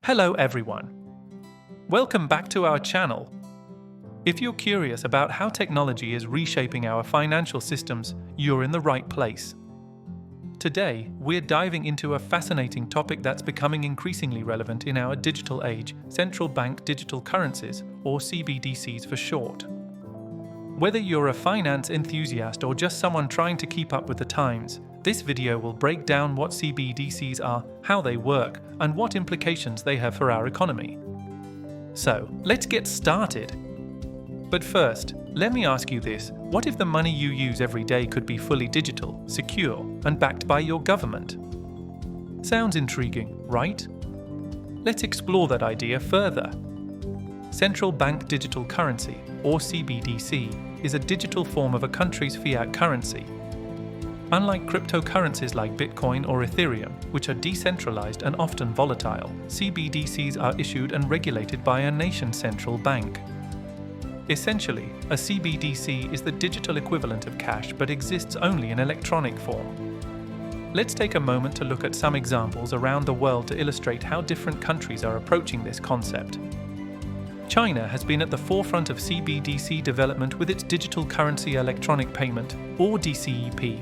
Hello everyone. Welcome back to our channel. If you're curious about how technology is reshaping our financial systems, you're in the right place. Today, we're diving into a fascinating topic that's becoming increasingly relevant in our digital age: central bank digital currencies, or CBDCs for short. Whether you're a finance enthusiast or just someone trying to keep up with the times, this video will break down what CBDCs are, how they work, and what implications they have for our economy. So, let's get started. But first, let me ask you this: what if the money you use every day could be fully digital, secure, and backed by your government? Sounds intriguing, right? Let's explore that idea further. Central Bank Digital Currency, or CBDC, is a digital form of a country's fiat currency. Unlike cryptocurrencies like Bitcoin or Ethereum, which are decentralized and often volatile, CBDCs are issued and regulated by a nation's central bank. Essentially, a CBDC is the digital equivalent of cash but exists only in electronic form. Let's take a moment to look at some examples around the world to illustrate how different countries are approaching this concept. China has been at the forefront of CBDC development with its digital currency electronic payment, or DCEP.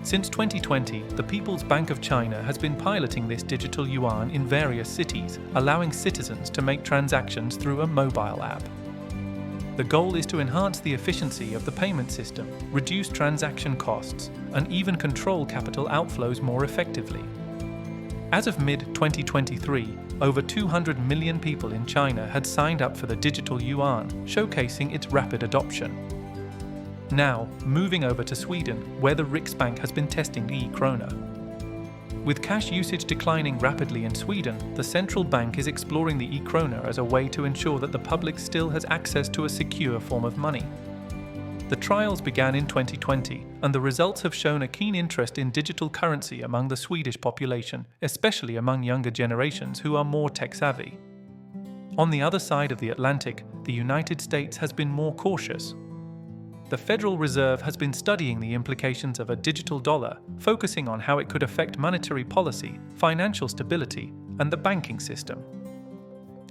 Since 2020, the People's Bank of China has been piloting this digital yuan in various cities, allowing citizens to make transactions through a mobile app. The goal is to enhance the efficiency of the payment system, reduce transaction costs, and even control capital outflows more effectively. As of mid-2023, over 200 million people in China had signed up for the digital yuan, showcasing its rapid adoption. Now, moving over to Sweden, where the Riksbank has been testing e-krona. With cash usage declining rapidly in Sweden, the central bank is exploring the e-krona as a way to ensure that the public still has access to a secure form of money. The trials began in 2020, and the results have shown a keen interest in digital currency among the Swedish population, especially among younger generations who are more tech-savvy. On the other side of the Atlantic, the United States has been more cautious. The Federal Reserve has been studying the implications of a digital dollar, focusing on how it could affect monetary policy, financial stability, and the banking system.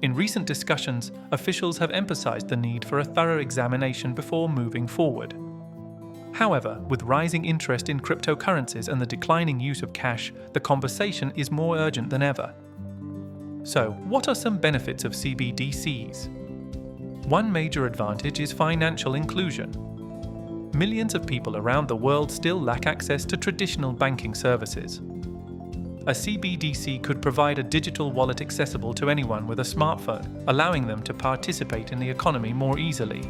In recent discussions, officials have emphasized the need for a thorough examination before moving forward. However, with rising interest in cryptocurrencies and the declining use of cash, the conversation is more urgent than ever. So, what are some benefits of CBDCs? One major advantage is financial inclusion. Millions of people around the world still lack access to traditional banking services. A CBDC could provide a digital wallet accessible to anyone with a smartphone, allowing them to participate in the economy more easily.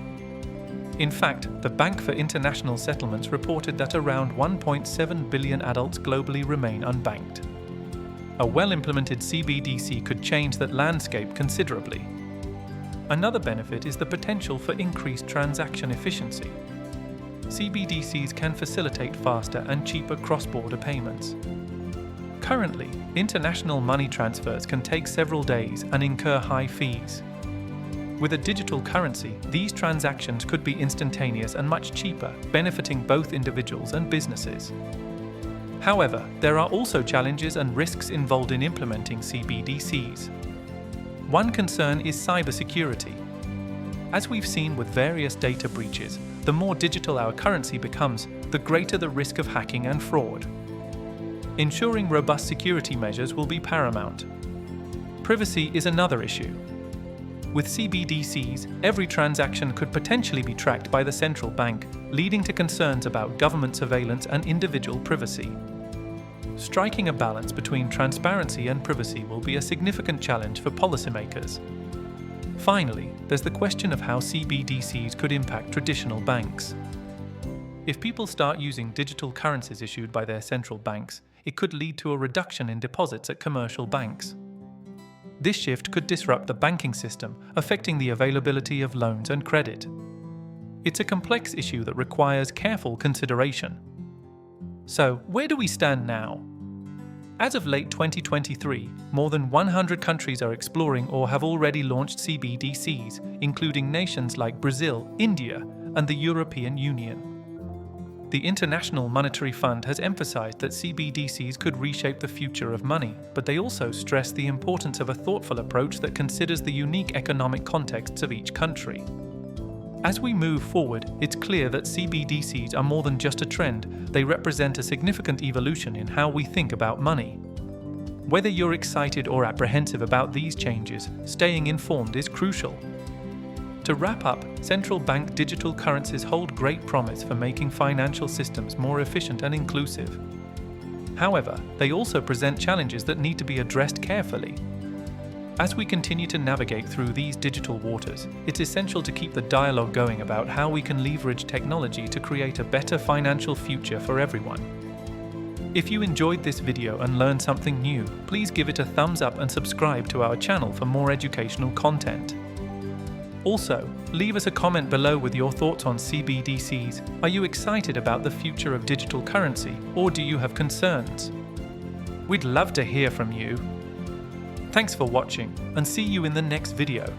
In fact, the Bank for International Settlements reported that around 1.7 billion adults globally remain unbanked. A well-implemented CBDC could change that landscape considerably. Another benefit is the potential for increased transaction efficiency. CBDCs can facilitate faster and cheaper cross-border payments. Currently, international money transfers can take several days and incur high fees. With a digital currency, these transactions could be instantaneous and much cheaper, benefiting both individuals and businesses. However, there are also challenges and risks involved in implementing CBDCs. One concern is cybersecurity. As we've seen with various data breaches, the more digital our currency becomes, the greater the risk of hacking and fraud. Ensuring robust security measures will be paramount. Privacy is another issue. With CBDCs, every transaction could potentially be tracked by the central bank, leading to concerns about government surveillance and individual privacy. Striking a balance between transparency and privacy will be a significant challenge for policymakers. Finally, there's the question of how CBDCs could impact traditional banks. If people start using digital currencies issued by their central banks, it could lead to a reduction in deposits at commercial banks. This shift could disrupt the banking system, affecting the availability of loans and credit. It's a complex issue that requires careful consideration. So, where do we stand now? As of late 2023, more than 100 countries are exploring or have already launched CBDCs, including nations like Brazil, India, and the European Union. The International Monetary Fund has emphasized that CBDCs could reshape the future of money, but they also stress the importance of a thoughtful approach that considers the unique economic contexts of each country. As we move forward, it's clear that CBDCs are more than just a trend, they represent a significant evolution in how we think about money. Whether you're excited or apprehensive about these changes, staying informed is crucial. To wrap up, central bank digital currencies hold great promise for making financial systems more efficient and inclusive. However, they also present challenges that need to be addressed carefully. As we continue to navigate through these digital waters, it's essential to keep the dialogue going about how we can leverage technology to create a better financial future for everyone. If you enjoyed this video and learned something new, please give it a thumbs up and subscribe to our channel for more educational content. Also, leave us a comment below with your thoughts on CBDCs. Are you excited about the future of digital currency, or do you have concerns? We'd love to hear from you. Thanks for watching, and see you in the next video.